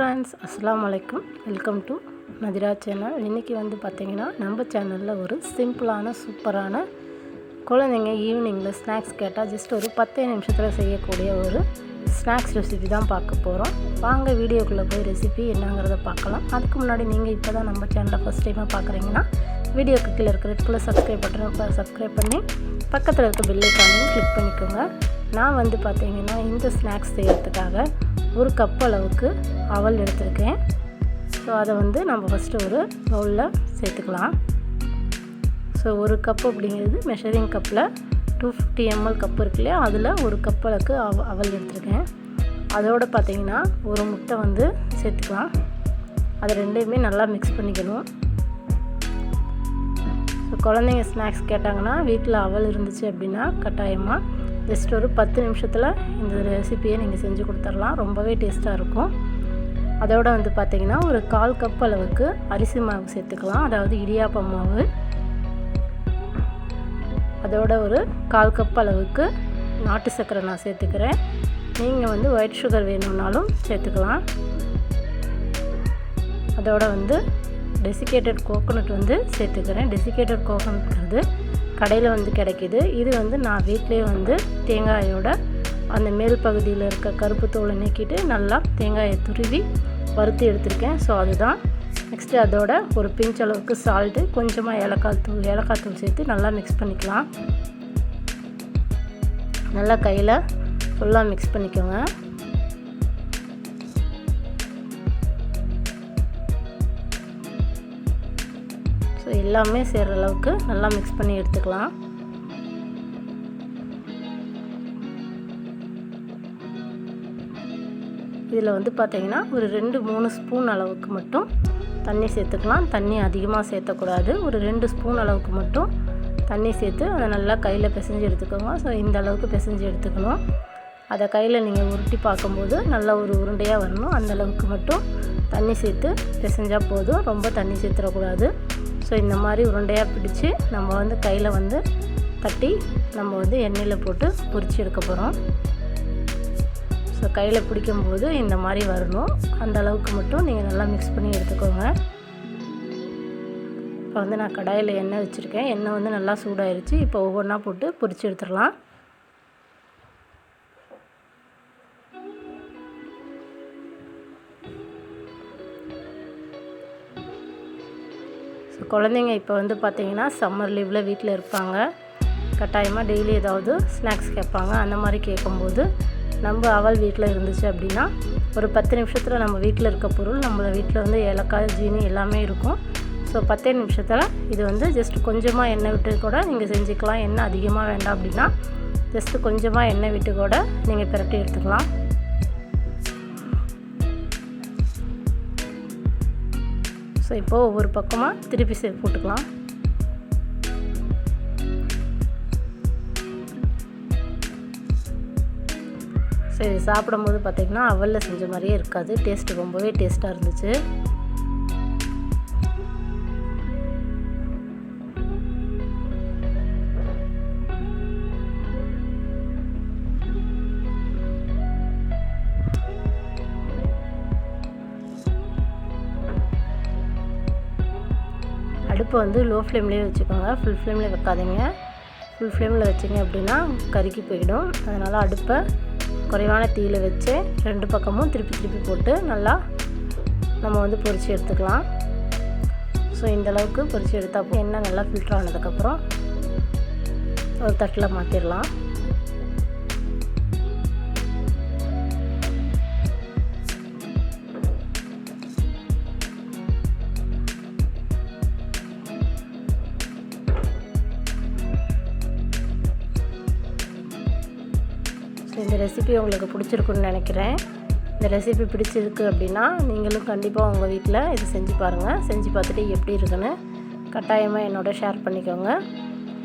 Friends, அஸ்ஸலாமு அலைக்கும். Welcome to Nadira channel. இன்றைக்கி பார்த்திங்கன்னா நம்ம சேனலில் ஒரு சிம்பிளான சூப்பரான குழந்தைங்க ஈவினிங்கில் ஸ்நாக்ஸ் கேட்டால் ஜஸ்ட் ஒரு 10 நிமிஷத்தில் செய்யக்கூடிய ஒரு ஸ்நாக்ஸ் ரெசிபி தான் பார்க்க போகிறோம். வாங்க வீடியோக்குள்ளே போய் ரெசிபி என்னங்கிறத பார்க்கலாம். அதுக்கு முன்னாடி நீங்கள் இப்போ தான் நம்ம சேனலை ஃபஸ்ட் டைமாக பார்க்குறீங்கன்னா வீடியோக்கு கீழே இருக்கிற ரெட் கலர் சப்ஸ்கிரைப் பட்டனை சப்ஸ்கிரைப் பண்ணி பக்கத்தில் இருக்க பெல் ஐகானையும் கிளிக் பண்ணிக்கோங்க. நான் பார்த்திங்கன்னா இந்த ஸ்நாக்ஸ் செய்கிறதுக்காக ஒரு கப் அளவுக்கு அவல் எடுத்திருக்கேன். ஸோ அதை நம்ம ஃபஸ்ட்டு ஒரு பவுலில் சேர்த்துக்கலாம். ஸோ ஒரு கப் அப்படிங்கிறது மெஷரிங் கப்பில் 250 ml கப் இருக்கு இல்லையா, அதில் ஒரு கப் அளவுக்கு அவல் எடுத்திருக்கேன். அதோடு பார்த்திங்கன்னா ஒரு முட்டை சேர்த்துக்கலாம். அது ரெண்டையுமே நல்லா மிக்ஸ் பண்ணிக்கணும். ஸோ குழந்தைங்க ஸ்நாக்ஸ் கேட்டாங்கன்னா வீட்டில் அவல் இருந்துச்சு அப்படின்னா கட்டாயமாக ஜஸ்ட் ஒரு 10 நிமிஷத்தில் இந்த ரெசிப்பியை நீங்கள் செஞ்சு கொடுத்துடலாம். ரொம்பவே டேஸ்ட்டாக இருக்கும். அதோடு பார்த்திங்கன்னா ஒரு 1/4 கப் அளவுக்கு அரிசி மாவு சேர்த்துக்கலாம், அதாவது இடியாப்ப மாவு. அதோட ஒரு 1/4 கப் அளவுக்கு நாட்டு சர்க்கரை நான் சேர்த்துக்கிறேன். நீங்கள் ஒயிட் சுகர் வேணும்னாலும் சேர்த்துக்கலாம். அதோட டெசிகேட்டட் கோகோனட் சேர்த்துக்கிறேன். டெசிகேட்டட் கோகோனட்ங்கிறது கடையில் கிடைக்கிது. இது நான் வீட்டிலே தேங்காயோட அந்த மேல் பகுதியில் இருக்க கருப்பு தோலை நீக்கிட்டு நல்லா தேங்காயை துருவி வறுத்து எடுத்திருக்கேன். ஸோ அதுதான். நெக்ஸ்ட்டு அதோட ஒரு பிஞ்ச் அளவுக்கு சால்ட்டு, கொஞ்சமாக ஏலக்காய் தூள் சேர்த்து நல்லா மிக்ஸ் பண்ணிக்கலாம். நல்லா கையில் ஃபுல்லாக மிக்ஸ் பண்ணிக்கோங்க. ஸோ எல்லாமே சேர்கிற அளவுக்கு நல்லா மிக்ஸ் பண்ணி எடுத்துக்கலாம். இதில் பார்த்திங்கன்னா ஒரு 2-3 ஸ்பூன் அளவுக்கு மட்டும் தண்ணி சேர்த்துக்கலாம். தண்ணி அதிகமாக சேர்த்தக்கூடாது. ஒரு 2 ஸ்பூன் அளவுக்கு மட்டும் தண்ணி சேர்த்து அதை நல்லா கையில் பிசைஞ்சு எடுத்துக்கோங்க. ஸோ இந்த அளவுக்கு பிசைஞ்சு எடுத்துக்கணும். அதை கையில் நீங்கள் உருட்டி பார்க்கும்போது நல்லா ஒரு உருண்டையாக வரணும். அந்த அளவுக்கு மட்டும் தண்ணி சேர்த்து பிசைஞ்சால் போதும். ரொம்ப தண்ணி சேர்த்துடக்கூடாது. ஸோ இந்த மாதிரி உருண்டையாக பிடிச்சி நம்ம கையில் தட்டி நம்ம எண்ணெயில் போட்டு பொரிச்சு எடுக்க போகிறோம். ஸோ கையில் பிடிக்கும்போது இந்த மாதிரி வரணும். அந்த அளவுக்கு மட்டும் நீங்கள் நல்லா மிக்ஸ் பண்ணி எடுத்துக்கோங்க. இப்போ நான் கடாயில் எண்ணெய் வச்சுருக்கேன். எண்ணெய் நல்லா சூடாயிருச்சு. இப்போ ஒவ்வொன்றா போட்டு பொரிச்சு எடுத்துடலாம். ஸோ குழந்தைங்க இப்போ பார்த்திங்கன்னா சம்மர் லீவில் வீட்டில் இருப்பாங்க. கட்டாயமாக டெய்லி ஏதாவது ஸ்நாக்ஸ் கேட்பாங்க. அந்த மாதிரி கேட்கும்போது நம்ம அவல் வீட்டில் இருந்துச்சு அப்படின்னா ஒரு 10 நிமிஷத்தில் நம்ம வீட்டில் இருக்க பொருள், நம்மளை வீட்டில் ஏலக்காய், ஜீனி எல்லாமே இருக்கும். ஸோ 10 நிமிஷத்தில் இது ஜஸ்ட் கொஞ்சமாக எண்ணெய் விட்டு கூட நீங்கள் செஞ்சுக்கலாம். எண்ணெய் அதிகமாக வேண்டாம் அப்படின்னா ஜஸ்ட்டு கொஞ்சமாக எண்ணெய் விட்டு கூட நீங்கள் பிரட்டி எடுத்துக்கலாம். ஸோ இப்போது ஒவ்வொரு பக்கமாக திருப்பி போட்டுக்கலாம். ஸோ இது சாப்பிடும்போது பார்த்திங்கன்னா அவலில் செஞ்ச மாதிரியே இருக்காது. டேஸ்ட்டு ரொம்பவே டேஸ்ட்டாக இருந்துச்சு. அடுப்பை லோ ஃப்ளேம்லேயே வச்சுக்கோங்க. ஃபுல் ஃப்ளேமில் வைக்காதீங்க. ஃபுல் ஃப்ளேமில் வச்சிங்க அப்படின்னா கருகி போயிடும். அதனால் அடுப்பை குறைவான தீயில் வச்சு 2 பக்கமும் திருப்பி போட்டு நல்லா நம்ம பொரிச்சு எடுத்துக்கலாம். ஸோ இந்தளவுக்கு பொரிச்சு எடுத்தால் எண்ணெய் நல்லா ஃபில்டர் ஆனதுக்கப்புறம் ஒரு தட்டில் மாற்றிடலாம். இந்த ரெசிபி உங்களுக்கு பிடிச்சிருக்குன்னு நினைக்கிறேன். இந்த ரெசிபி பிடிச்சிருக்கு அப்படின்னா நீங்களும் கண்டிப்பாக உங்கள் வீட்டில் இது செஞ்சு பாருங்கள். செஞ்சு பார்த்துட்டு எப்படி இருக்குன்னு கட்டாயமாக என்னோட ஷேர் பண்ணிக்கோங்க.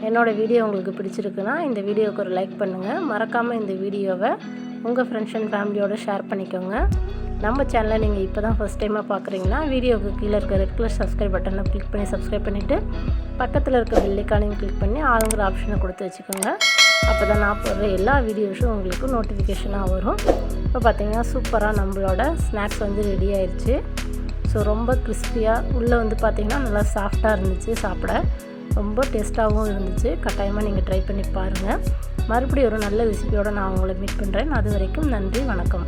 என்னோடய வீடியோ உங்களுக்கு பிடிச்சிருக்குன்னா இந்த வீடியோவுக்கு ஒரு லைக் பண்ணுங்கள். மறக்காமல் இந்த வீடியோவை உங்கள் ஃப்ரெண்ட்ஸ் அண்ட் ஃபேமிலியோடு ஷேர் பண்ணிக்கோங்க. நம்ம சேனலை நீங்கள் இப்போ தான் ஃபஸ்ட் டைமாக பார்க்குறீங்கன்னா வீடியோவுக்கு கீழே இருக்க ரெட் கலர் சப்ஸ்கிரைப் பட்டனை கிளிக் பண்ணி சப்ஸ்கிரைப் பண்ணிவிட்டு பக்கத்தில் இருக்க பெல் ஐகானையும் கிளிக் பண்ணி ஆளுங்கிற ஆப்ஷனை கொடுத்து வச்சுக்கோங்க. அப்போ தான் நான் போடுற எல்லா வீடியோஸும் உங்களுக்கு நோட்டிஃபிகேஷனாக வரும். இப்போ பார்த்திங்கன்னா சூப்பராக நம்மளோட ஸ்நாக்ஸ் வந்து ரெடி ஆயிடுச்சு. ஸோ ரொம்ப கிறிஸ்பியாக உள்ளே வந்து பார்த்திங்கன்னா நல்லா சாஃப்டாக இருந்துச்சு. சாப்பிட ரொம்ப டேஸ்ட்டாகவும் இருந்துச்சு. கட்டாயமாக நீங்கள் ட்ரை பண்ணி பாருங்கள். மறுபடியும் ஒரு நல்ல ரெசிபியோடு நான் உங்களை மீட் பண்ணுறேன். அது வரைக்கும் நன்றி, வணக்கம்.